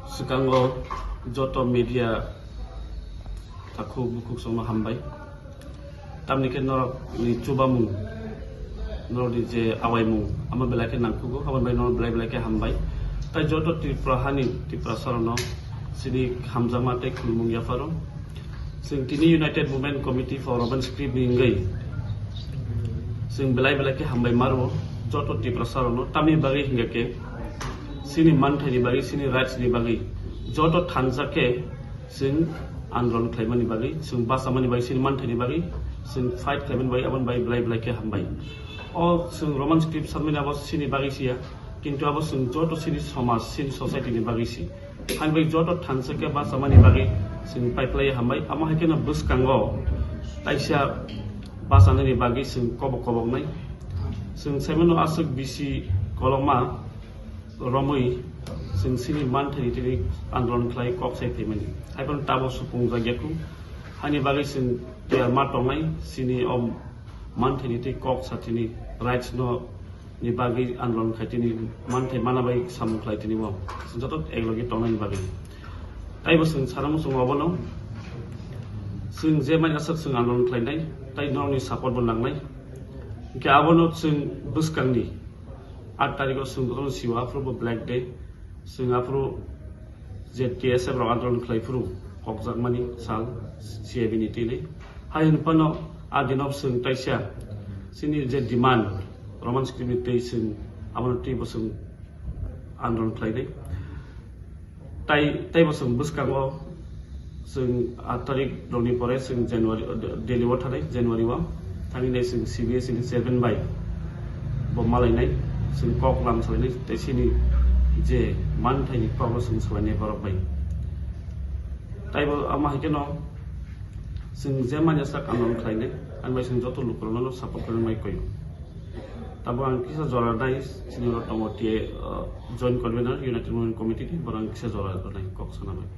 Sikango joto media takhu bukuk sono hambai tamni ke norok ni chubamu norok di je awai mu ama belake nangkugo kawan bai norok belai ke hambai tai joto ti prahani ti prasarono sini hamzama te khulmung ya faro sing tini United Movement Committee for Urban Script ningai sing belai ke hambai marwo joto ti prasarono tami bagi hingga ke sini manthai ni bagi sini rights ni bagi joto thanjake sing andron claimani bagi sing basamani bagi sini manthai ni bagi sing fight claimani bagi abon bai belai ke hambai o sing Roman script samina bos sini bagi sia kintu abo sing joto sini somas sini society ni bagi si han bai joto thanjake basamani bagi sing pipeline hambai ama hakena bus kango taisia basana ni bagi sing kobok nai sing semeno asuk bisi koloma romoi sing sini manthani tini andron klai kok sai themani haipon tabo supung jagyaku hani bagi sing dia matongai sini om manthani ti kok satini rights no ni bagi andron khaitini manthai mana bai sam klai tini mo jotot eglogi tonai bagi taibo sing saramu sung obono sing je mani asak sing andron klai nai tai no ni support bon langnai ke abono sing buskangni 8 तारिख सुंदर सिवा फ्रो black day Singapore जेटीएसएफ रंगाद्रन खलाइफ्रु कक्जाकमानि साल सीएबीनि till हायन पनो आदिनब सिं ताइसा सिनि जे demand Roman स्क्रिप्टनि दै सिं आबन ति बसुं आन्दोलन खलाइदे ताइ बसुं बुसकांगो सिं 8 तारिख रंनि परे सिं जनवरी दिल्ली वा थानाय जनवरी वा थांनि सिं सीबीएस नि 7 bye बमालायनाय sing kok lam selain te sini je man thai ni kok sing selain barok bai tai bo ama hikeno sing je man yasak anon khlaine an bai sing joto lukrono no support koren mai koi tabo an kisa jora dai sini ro tomotie joint convener United Movement Committee ti borang kisa jora dai kok sana bai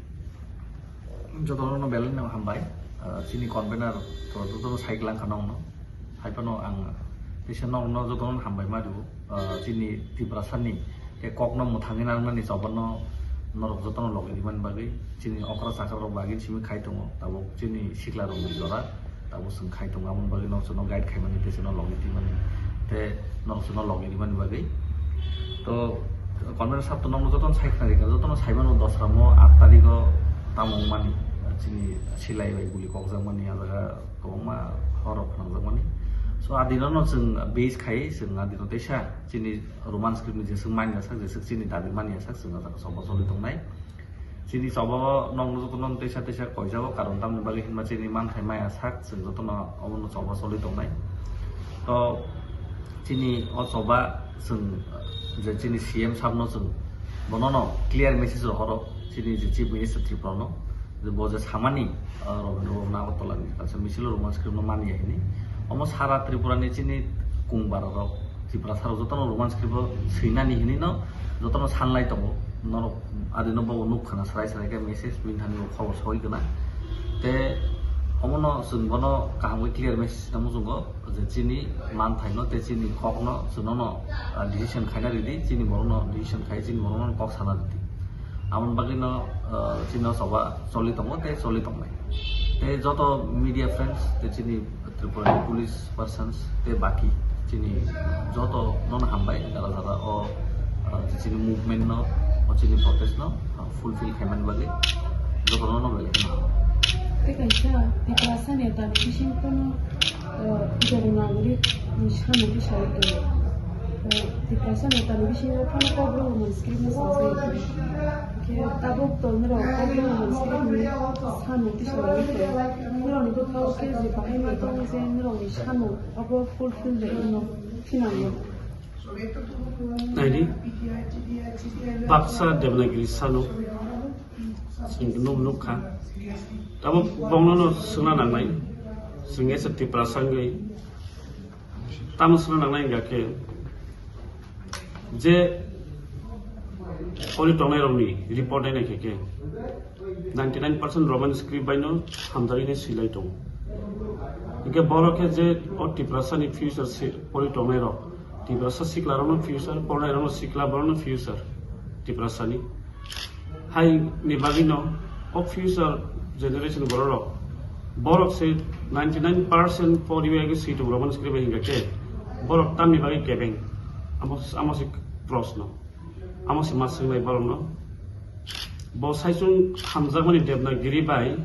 joto no belen no hambai sini convener to saiklang kanong no haipano ang Isano no joton hambai madu sini tibrasani ke kokno muthangina ngani sobono norok joton logi diman bagi sini okra sakar rok bagi simi khai tongo tabo sini sikla rok ni jora tabo sung khai tongo amon bagi no sono guide khai mani te sono logi diman te norok sono logi diman bagi to konven sab to no joton sai khari ka joton saibano 10 ramo 8 tariko tamong mani sini silai bai buli kokjang mani alaga koma horok nang mani so adino sing base khai sing adino tesa sini roman script ni sing man ya sak sini tadi man ya sak sing sobo soli tongnai sini sobo nong joton tesa koijago karon tam bagi hinma sini man thai maya sak sing joton obon sobo soli tongnai to sini o soba sing je sini CM sabno sing bonono clear message ro horo sini je chief minister triprono je boja samani robno na otolani ta misilo roman script no man ya ini almost hara Tripura ni chini kungbar ro Tripura saro jotono roman script sina ni hini no jotono sanlai tongo no adino bo nuk khana sarai ke message bin thani khobor soi kana te omono sungbono kahangwe clear message namu jungo je chini man thaino te chini kokno sunono decision khaina ridi chini borono decision khai chini borono kok sana ridi amon bagino chino soba soli tongo te soli tongai te joto media friends te chini Tripura police persons te baki chini joto non hambai dara o chini movement no o chini protest no fulfill khaman bagi joto no bele te kaisa ti klasa ne ta kishin kono jari nagri nishano ki shaito ti klasa ne ta kishin kono ko bro mon script no sai ke tabok to nero ko bro mon script ni sano ki shaito nero ni ko to ke je pa ni to ni se nero ni sano abo fulfill de no finalno naidi paksa devanagiri sano sing num kha tabo bongno suna nangnai singe sati prasangai tam suna nangnai gake je poli tongai romni report ai keke 99% roman script baino hamdari ne silai tong ike boro ke je o tiprasani future poli tongai ro tiprasa sikla ro future pora ro sikla boro future tiprasani Hai ni bagino of future generation borok say 99% for you agi seat Roman script hinga ke borok tam ni bagi kebeng amos prosno amos masing nai borno bo saisung hamza mani devnagiri bai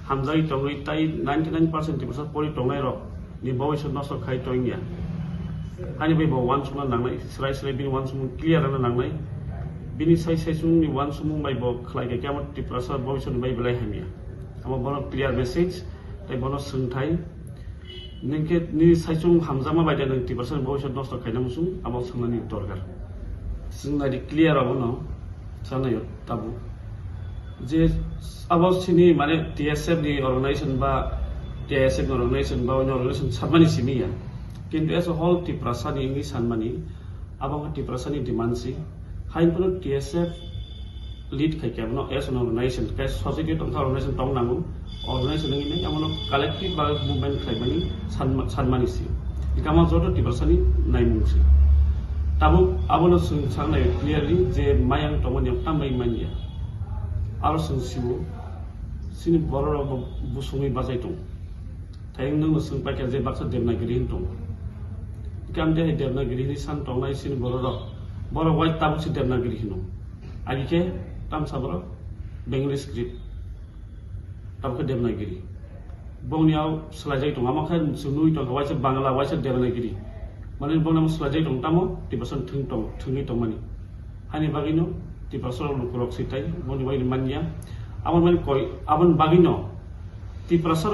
hamza i tongai tai 99% tipasa pori tongai ro ni bo iso noso khai toingya ani bai bo wan suma nangnai srai bin wan sum clear ana nangnai bini saisung ni wan sum bai bo khlai ke kamat tipasa bo iso bai belai hamia ama bono clear message tai bono sungthai ningke ni saisung hamza ma bai da nang tipasa bo iso noso khai namusung ama sungani dorgar sungna di clear abono sanayo tabu যে আবার চিনি মানে TSF নি organisation বা TSF organisation বা অন্য organisation সানমানি চিনিয়া কিন্তু S হল টিপ্রাসানি ইংলিশ সানমানি আবার টিপ্রাসানি ডিমান্ডসি হাইনপুর টিএসএফ লিড খাইকে আমন এস অর্গানাইজেশন কাই সোসাইটি টং অর্গানাইজেশন টং নামু অর্গানাইজেশন নি আমন কালেক্টিভ বা মুভমেন্ট খাইমানি সানমানি সি ইকামা যত টিপ্রাসানি নাইমুসি তাবু আবনো সাংনাই ক্লিয়ারলি যে মায়াং টমনি তামাই মানিয়া Aro sung siwo sini bororo busumi bazai tong tayang nung sung pakai je baksa devnagiri tong ikam de devnagiri ni san tong nai sini bororo boro white tabu si devnagiri hino agi ke tam saboro bengali script tabu ke devnagiri bongniao selajai tong amakan sunui tong waisa bangla waisa devnagiri mane bongnam selajai tong tamo tibasan thungi tong mani hani bagino di pasal lukurok sitai boni wai mania aman man koi aman bagino di pasal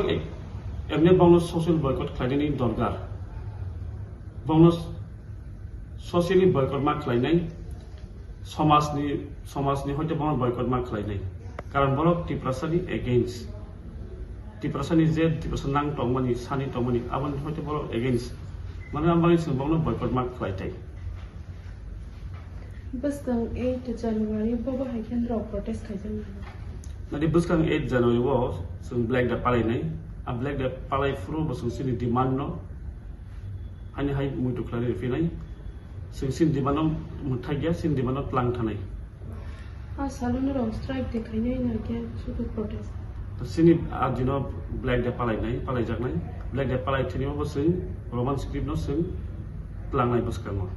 emne bonus social boycott khlaini dorgar bonus socially boycott ma khlainai সমাজনি হইতে bonus boycott ma khlainai karon borok di pasali against di pasani je di pasal nang tongmani sani tongmani aman হইতে borok against mane ambangi sing bonus boycott ma khlaitai Buskang 8 January bobo haikendra protest khaijang nadi buskang 8 January wo sung black da palai nai a black da palai fru bo sung sin demand no ani hai muito clare finai sung sin demand no muthagya sin demand no plang thanai salon ro strike dekhainai na ke sudu protest sini a dino black da palai nai palai jak nai black da palai thini bo sung roman script no sung plang nai buskang no.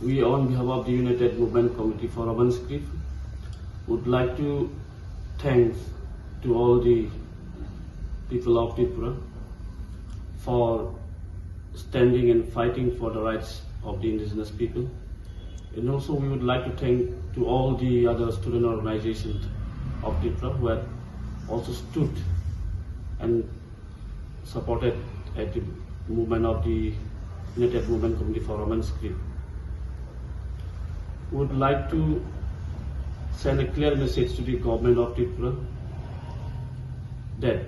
We, on behalf of the United Movement Committee for Urban Script, would like to thank to all the people of Tripura for standing and fighting for the rights of the indigenous people. And also we would like to thank to all the other student organizations of Tripura who have also stood and supported at the movement of the United Movement Committee for Urban Script. Would like to send a clear message to the government of Tripura that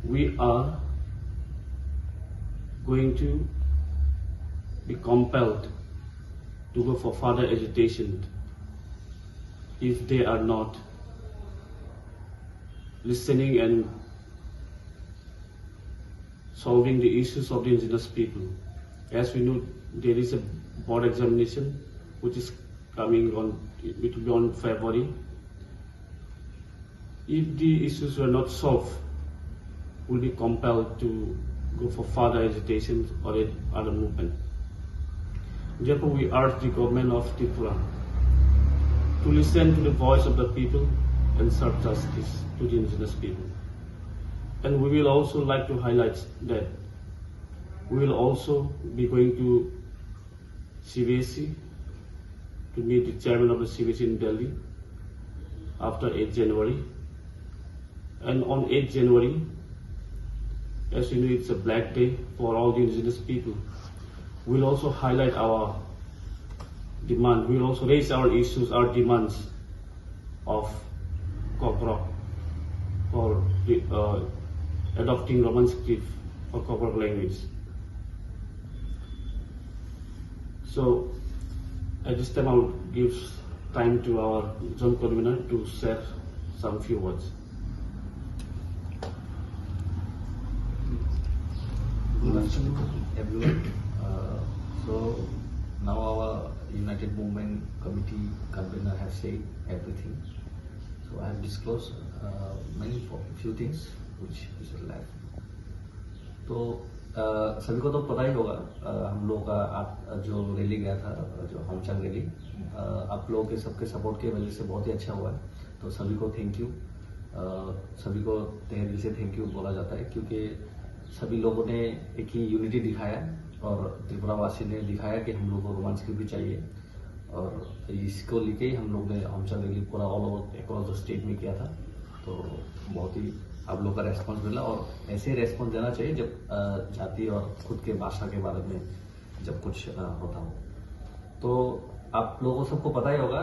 we are going to be compelled to go for further agitation if they are not listening and solving the issues of the indigenous people. As we know, there is a board examination which is coming on, it will be on February. If the issues were not solved, we'll be compelled to go for further agitation or other movement. Therefore, we urge the government of Tripura to listen to the voice of the people and serve justice to the indigenous people. And we will also like to highlight that we will also be going to CBSE to meet the chairman of the CBSE in Delhi after 8 January. And on 8 January, as you know, it's a black day for all the indigenous people. We'll also highlight our demand. We'll also raise our issues, our demands of Kokrok for adopting Roman script for Kokrok language. So, at this time, I will give time to our zone convener to share some few words. Good afternoon, everyone. So now our United Movement Committee convener have said everything. So I have disclosed few things which is left. तो सभी को तो पता ही होगा हम लोग का जो रैली गया था, जो होमचंद रैली, आप लोगों के सबके सपोर्ट की वजह से बहुत ही अच्छा हुआ है। तो सभी को थैंक यू, सभी को तहे दिल से थैंक यू बोला जाता है, क्योंकि सभी लोगों ने एक ही यूनिटी दिखाया और त्रिपुरा वासी ने दिखाया कि हम लोग को रोमांस की भी चाहिए। और इसको लेके ही हम लोग ने होमचंद रैली पूरा all over across the state में किया था। तो बहुत ही आप लोग का रेस्पॉन्स मिला, और ऐसे ही रेस्पॉन्स देना चाहिए जब जाति और खुद के भाषा के बारे में जब कुछ होता हो। तो आप लोगों सबको पता ही होगा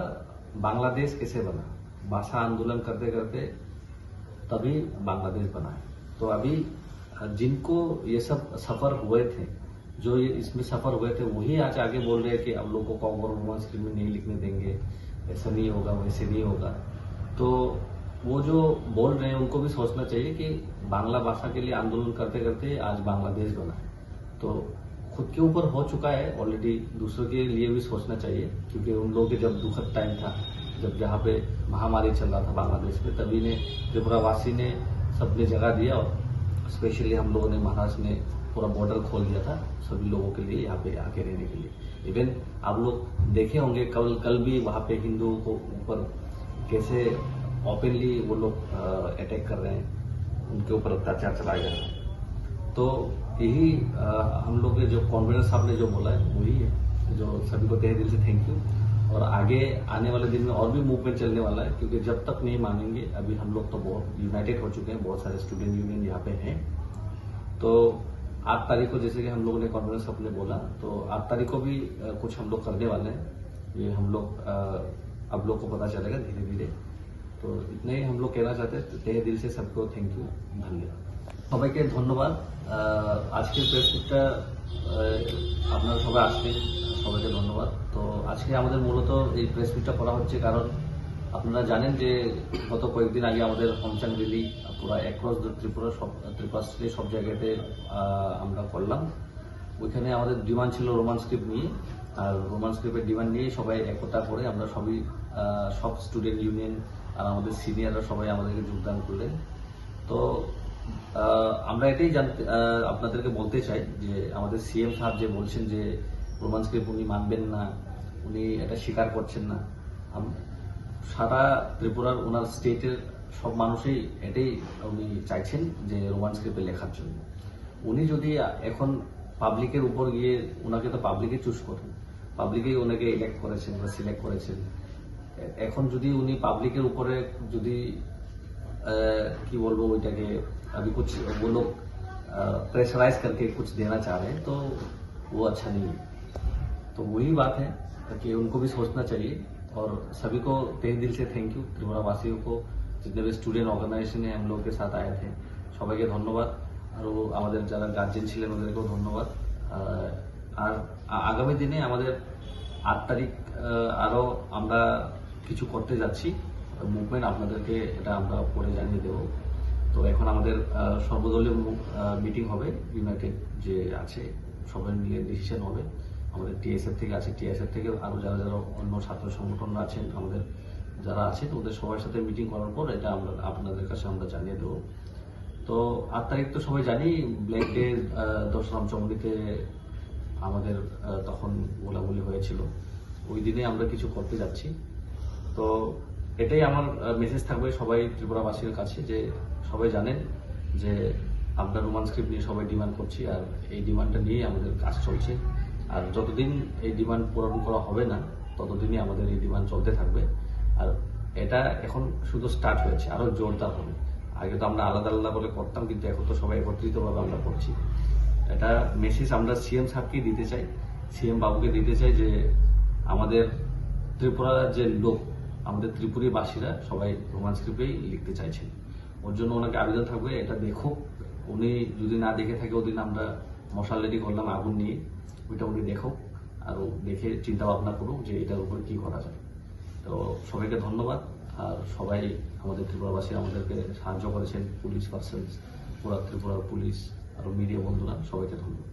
बांग्लादेश कैसे बना, भाषा आंदोलन करते करते तभी बांग्लादेश बना है। तो अभी जिनको ये सब सफर हुए थे, जो ये इसमें सफर हुए थे, वही आज आगे बोल रहे हैं कि अब लोगों को रोमांस स्क्रीन में नहीं लिखने देंगे, ऐसा नहीं होगा, वैसे नहीं होगा। तो वो जो बोल रहे हैं उनको भी सोचना चाहिए कि बांग्ला भाषा के लिए आंदोलन करते करते आज बांग्लादेश बना है। तो खुद के ऊपर हो चुका है ऑलरेडी, दूसरों के लिए भी सोचना चाहिए, क्योंकि उन लोगों के जब दुखद टाइम था, जब जहाँ पे महामारी चल रहा था बांग्लादेश में, तभी ने त्रिपुरावासी ने सबने जगह दिया, और स्पेशली हम लोगों ने, महाराष्ट्र ने पूरा बॉर्डर खोल दिया था सभी लोगों के लिए यहाँ पे आके रहने के लिए। इवन आप लोग देखे होंगे कल भी वहाँ पे हिंदुओं को ऊपर कैसे ओपनली वो लोग अटैक कर रहे हैं, उनके ऊपर अत्याचार चलाया जा रहा है। तो यही हम लोग के जो कॉन्वेनर साहब ने जो बोला है वही है, जो सभी को तहे दिल से थैंक यू। और आगे आने वाले दिन में और भी मूवमेंट चलने वाला है, क्योंकि जब तक नहीं मानेंगे, अभी हम लोग तो बहुत यूनाइटेड हो चुके हैं, बहुत सारे स्टूडेंट यूनियन यहाँ पे हैं। तो 8 तारीख को जैसे कि हम लोगों ने कॉन्वेनर साहब ने बोला, तो 8 तारीख को भी कुछ हम लोग करने वाले हैं। ये हम लोग अब लोग को पता चलेगा धीरे धीरे। तो इतने ही हम लोग कहना चाहते हैं, तहे दिल से सबको थैंक यू, धन्यवाद। সবাইকে ধন্যবাদ। আজকের প্রেস মিটটা আপনারা সবাই আসবেন, সবাইকে ধন্যবাদ। তো আজকে আমাদের মূলত এই প্রেস মিটটা করা হচ্ছে কারণ আপনারা জানেন যে গত কয়েকদিন আগে আমাদের হোমচন্দ র্যালি পুরো অ্যাক্রস ত্রিপুরা স্টেটে সব জায়গাতে আমরা করলাম। ওইখানে আমাদের ডিমান্ড ছিল রোমান স্ক্রিপ্ট নিয়ে, আর রোমান স্ক্রিপ্টের ডিমান্ড নিয়ে সবাই একতা করে আমরা সব স্টুডেন্ট ইউনিয়ন আর আমাদের সিনিয়ররা সবাই আমাদেরকে যোগদান করলেন। তো আমরা এটাই আপনাদেরকে বলতে চাই যে আমাদের সিএম সাহেব যে বলছেন যে রোমান স্ক্রিপ্ট উনি মানবেন না, উনি এটা স্বীকার করছেন না, সারা ত্রিপুরার ওনার স্টেটের সব মানুষই এটাই উনি চাইছেন যে রোমান স্ক্রিপ্টে লেখার জন্য। উনি যদি এখন পাবলিকের উপর গিয়ে, ওনাকে তো পাবলিকে চুজ করেন, পাবলিকেই ওনাকে ইলেক্ট করেছেন বা সিলেক্ট করেছেন, এখন যদি উনি পাবলিকের উপরে যদি কি বলবো ওইটাকে अभी कुछ वो लोग प्रेशराइज करके कुछ देना चाह रहे हैं, तो वो अच्छा नहीं है। तो वही बात है कि उनको भी सोचना चाहिए। और सभी को तहे दिल से थैंक यू, त्रिपुरा वासियों को, जितने भी स्टूडेंट ऑर्गेनाइजेशन है हम लोग के साथ आए थे, সবাইকে ধন্যবাদ। আর আমাদের যারা গার্জেন ছিলেন ওদেরকেও ধন্যবাদ। আর আগামী দিনে আমাদের 8 তারিখ আরও আমরা কিছু করতে যাচ্ছি মুভমেন্ট, আপনাদেরকে এটা আমরা পরে জানিয়ে দেবো। তো এখন আমাদের সর্বদলীয় মিটিং হবে, ইউনাইটেড যে আছে সবাই মিলে ডিসিশন হবে। আমাদের টিএসএফ থেকে আছে, টিএসএফ থেকে আরও যারা যারা অন্য ছাত্র সংগঠনরা আছেন আমাদের যারা আছে, তো ওদের সবার সাথে মিটিং করার পর এটা আমরা আপনাদের কাছে আমরা জানিয়ে দেবো। তো 8 তারিখ তো সবাই জানি ব্ল্যাক ডে, দশরাম চমড়িতে আমাদের তখন গোলাগুলি হয়েছিল, ওই দিনে আমরা কিছু করতে যাচ্ছি। তো এটাই আমার মেসেজ থাকবে সবাই ত্রিপুরাবাসীর কাছে, যে সবাই জানেন যে আমরা রোমান স্ক্রিপ্ট নিয়ে সবাই ডিমান্ড করছি, আর এই ডিমান্ডটা নিয়ে আমাদের কাজ চলছে। আর যতদিন এই ডিমান্ড পূরণ করা হবে না ততদিনই আমাদের এই ডিমান্ড চলতে থাকবে। আর এটা এখন শুধু স্টার্ট হয়েছে, আরও জোরদার হবে। আগে তো আমরা আলাদা আলাদা বলে করতাম, কিন্তু এখন তো সবাই একত্রিতভাবে আমরা করছি। এটা মেসেজ আমরা সিএম সাহেবকেই দিতে চাই, সিএম বাবুকে দিতে চাই যে আমাদের ত্রিপুরার যে লোক, আমাদের ত্রিপুরীবাসীরা সবাই রোমান স্ক্রিপ্টেই লিখতে চাইছেন। ওর জন্য ওনাকে আবেদন থাকবে, এটা দেখুক। উনি যদি না দেখে থাকে, ওদিন আমরা মশাল রেডি করলাম আগুন নিয়ে, ওইটা উনি দেখুক, আর দেখে চিন্তা ভাবনা করুক যে এটার উপর কি করা যায়। তো সবাইকে ধন্যবাদ। আর সবাই আমাদের ত্রিপুরাবাসী আমাদেরকে সাহায্য করেছেন, পুলিশ পার্সন, পুরা ত্রিপুরার পুলিশ, আরও মিডিয়া বন্ধুরা, সবাইকে ধন্যবাদ।